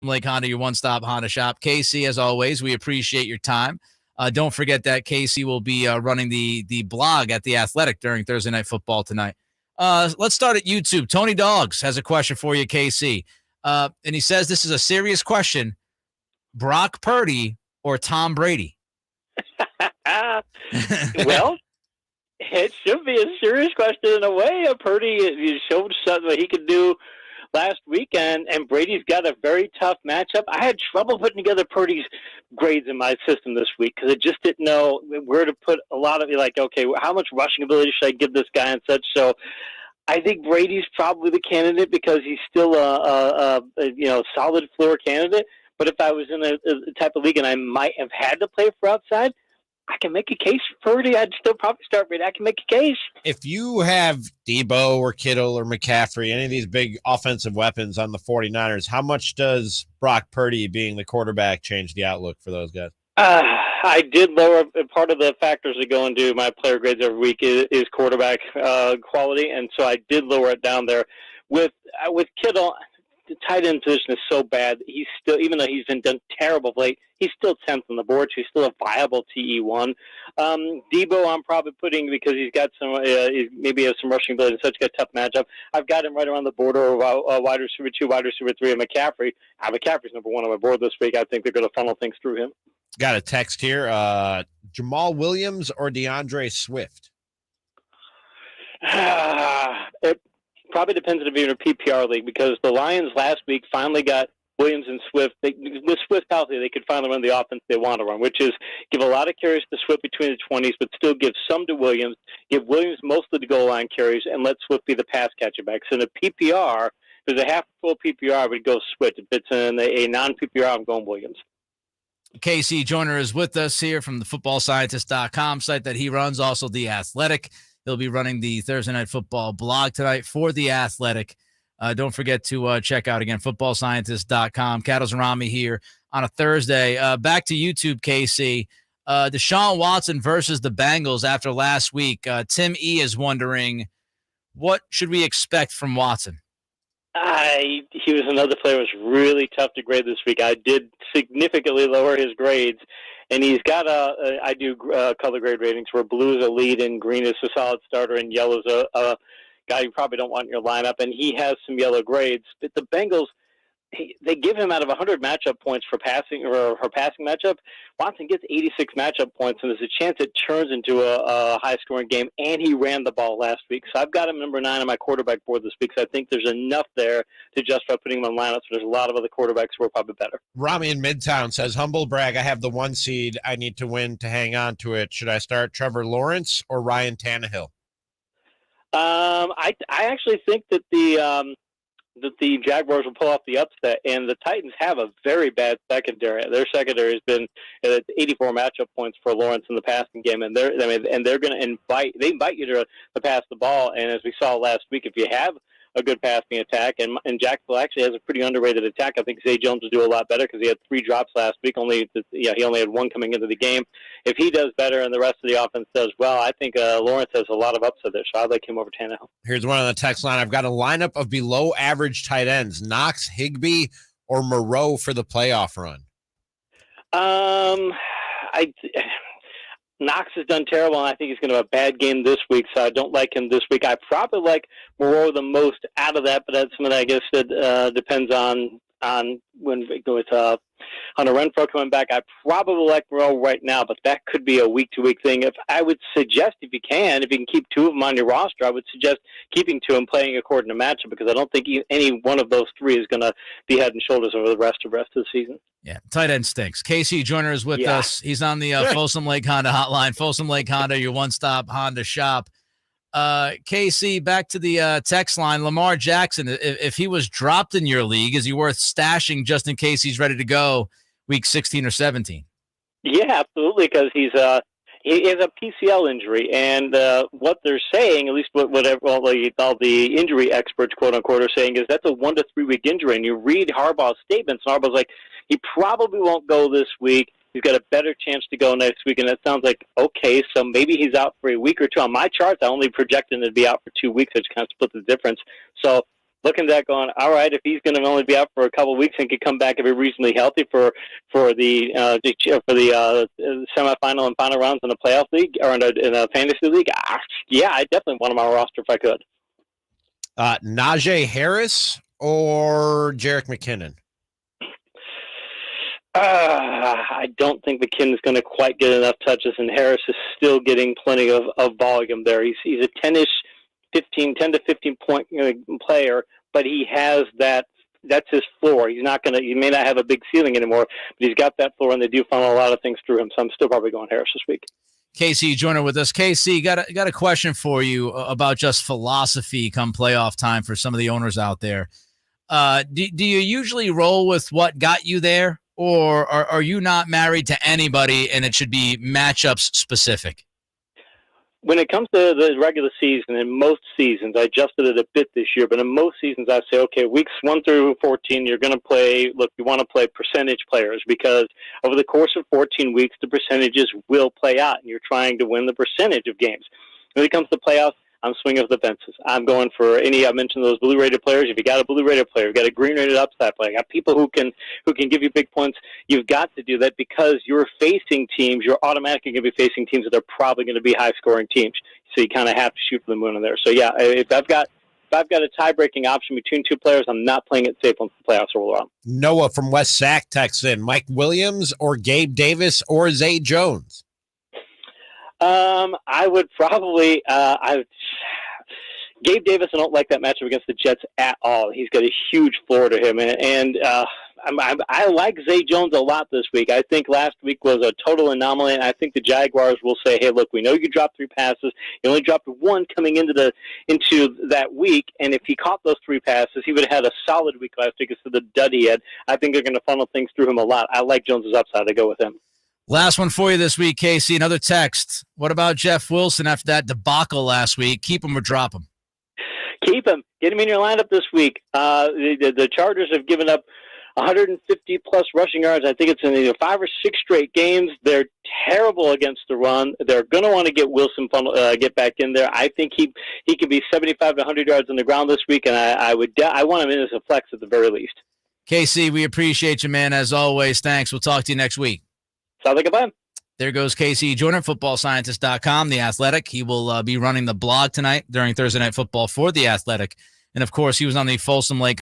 Lake Honda, your one-stop Honda shop. Casey, as always, we appreciate your time. Don't forget that Casey will be running the blog at The Athletic during Thursday Night Football tonight. Let's start at YouTube. Tony Dogs has a question for you, Casey. And he says this is a serious question. Brock Purdy or Tom Brady? Well, it should be a serious question in a way. Purdy showed something he could do last weekend, and Brady's got a very tough matchup. I had trouble putting together Purdy's grades in my system this week because I just didn't know where to put a lot of it. Like, okay, how much rushing ability should I give this guy and such? So I think Brady's probably the candidate because he's still a solid floor candidate. But if I was in a type of league and I might have had to play for outside, I can make a case for Purdy. I'd still probably start Brady. I can make a case. If you have Debo or Kittle or McCaffrey, any of these big offensive weapons on the 49ers, how much does Brock Purdy being the quarterback change the outlook for those guys? I did lower part of the factors that go into my player grades every week is quarterback quality, and so I did lower it down there. With Kittle, the tight end position is so bad. He's still, even though he's been done terrible of late, he's still 10th on the board. So he's still a viable TE1. Debo, I'm probably putting because he's got some, maybe has some rushing ability and such. Got a tough matchup. I've got him right around the border of wide receiver 2, wide receiver 3, and McCaffrey. McCaffrey's number 1 on my board this week. I think they're going to funnel things through him. Got a text here. Jamal Williams or DeAndre Swift? It probably depends if you're in a PPR league because the Lions last week finally got Williams and Swift. With Swift healthy, they could finally run the offense they want to run, which is give a lot of carries to Swift between the 20s, but still give some to Williams. Give Williams mostly the goal line carries and let Swift be the pass catcher back. So in a PPR, if there's a half full PPR, I would go Swift. If it's in a non-PPR, I'm going Williams. Casey Joyner is with us here from the footballscientist.com site that he runs, also The Athletic. He'll be running the Thursday Night Football blog tonight for The Athletic. Don't forget to check out, again, footballscientist.com. Cattles and Ramie here on a Thursday. Back to YouTube, Casey. Deshaun Watson versus the Bengals after last week. Tim E. is wondering, what should we expect from Watson? He was another player who was really tough to grade this week. I did significantly lower his grades. And he's got I do color grade ratings where blue is a lead and green is a solid starter and yellow is a guy you probably don't want in your lineup. And he has some yellow grades. But the Bengals, they give him out of 100 matchup points for passing or her passing matchup. Watson gets 86 matchup points, and there's a chance it turns into a high-scoring game. And he ran the ball last week, so I've got him number 9 on my quarterback board this week. So I think there's enough there to justify putting him on lineups. There's a lot of other quarterbacks who are probably better. Ramie in Midtown says, "Humble brag. I have the 1 seed. I need to win to hang on to it. Should I start Trevor Lawrence or Ryan Tannehill?" I actually think that the Jaguars will pull off the upset, and the Titans have a very bad secondary. Their secondary has been at 84 matchup points for Lawrence in the passing game, and they're going to invite you to pass the ball. And as we saw last week, if you have a good passing attack, and Jacksonville actually has a pretty underrated attack. I think Zay Jones will do a lot better because he had 3 drops last week. He only had 1 coming into the game. If he does better and the rest of the offense does well, I think Lawrence has a lot of upside there. So I'd like him over Tannehill. Here's one on the text line. I've got a lineup of below average tight ends: Knox, Higbee, or Moreau for the playoff run. Knox has done terrible, and I think he's going to have a bad game this week, so I don't like him this week. I probably like Moreau the most out of that, but that's something I guess that depends on when we go with Hunter Renfrow coming back. I probably like Moreau right now, but that could be a week-to-week thing. If I would suggest, if you can keep 2 of them on your roster, I would suggest keeping 2 and playing according to matchup because I don't think any one of those 3 is going to be head and shoulders over the rest of the season. Yeah, tight end stinks. Casey Joyner is with us. He's on the Folsom Lake Honda hotline. Folsom Lake Honda, your one-stop Honda shop. Casey, back to the text line. Lamar Jackson, if he was dropped in your league, is he worth stashing just in case he's ready to go week 16 or 17? Yeah, absolutely, because he has a PCL injury, and what they're saying, at least all the injury experts, quote unquote, are saying is that's a 1 to 3 week injury. And you read Harbaugh's statements, and Harbaugh's like, he probably won't go this week. He's got a better chance to go next week, and that sounds like, okay, so maybe he's out for a week or 2. On my charts, I only projected him to be out for 2 weeks, which kind of split the difference. So looking at that going, all right, if he's going to only be out for a couple of weeks and could come back and be reasonably healthy for the semifinal and final rounds in a playoff league or in a fantasy league, yeah, I definitely want him on my roster if I could. Najee Harris or Jerick McKinnon? I don't think McKinnon's going to quite get enough touches, and Harris is still getting plenty of volume there. He's a 10 to 15 point player, but he has that. That's his floor. He may not have a big ceiling anymore, but he's got that floor, and they do funnel a lot of things through him. So I'm still probably going Harris this week. KC Joyner with us. KC, got a question for you about just philosophy come playoff time for some of the owners out there. Do you usually roll with what got you there, or are you not married to anybody and it should be matchups specific? When it comes to the regular season, in most seasons, I adjusted it a bit this year, but in most seasons I say, okay, weeks 1 through 14, you're going to play, you want to play percentage players because over the course of 14 weeks, the percentages will play out, and you're trying to win the percentage of games. When it comes to playoffs, I'm swinging for the fences. I'm going for I mentioned those blue-rated players. If you got a blue-rated player, you've got a green-rated upside player, you got people who can give you big points, you've got to do that because you're facing teams. You're automatically going to be facing teams that are probably going to be high-scoring teams. So you kind of have to shoot for the moon in there. So, yeah, if I've got a tie-breaking option between two players, I'm not playing it safe once the playoffs roll around. Noah from West Sac texts in, Mike Williams or Gabe Davis or Zay Jones? I would probably Gabe Davis, I don't like that matchup against the Jets at all. He's got a huge floor to him, and I like Zay Jones a lot this week. I think last week was a total anomaly, and I think the Jaguars will say, hey, look, we know you dropped 3 passes. You only dropped 1 coming into that week, and if he caught those 3 passes, he would have had a solid week last week instead of the dud he had. I think they're going to funnel things through him a lot. I like Jones's upside. I go with him. Last one for you this week, Casey. Another text. What about Jeff Wilson after that debacle last week? Keep him or drop him? Keep him. Get him in your lineup this week. The Chargers have given up 150-plus rushing yards. I think it's in 5 or 6 straight games. They're terrible against the run. They're going to want to get Wilson get back in there. I think he could be 75 to 100 yards on the ground this week, and I want him in as a flex at the very least. Casey, we appreciate you, man, as always. Thanks. We'll talk to you next week. Sounds like a plan. There goes KC Joyner, footballscientist.com, The Athletic. He will be running the blog tonight during Thursday Night Football for The Athletic. And, of course, he was on the Folsom Lake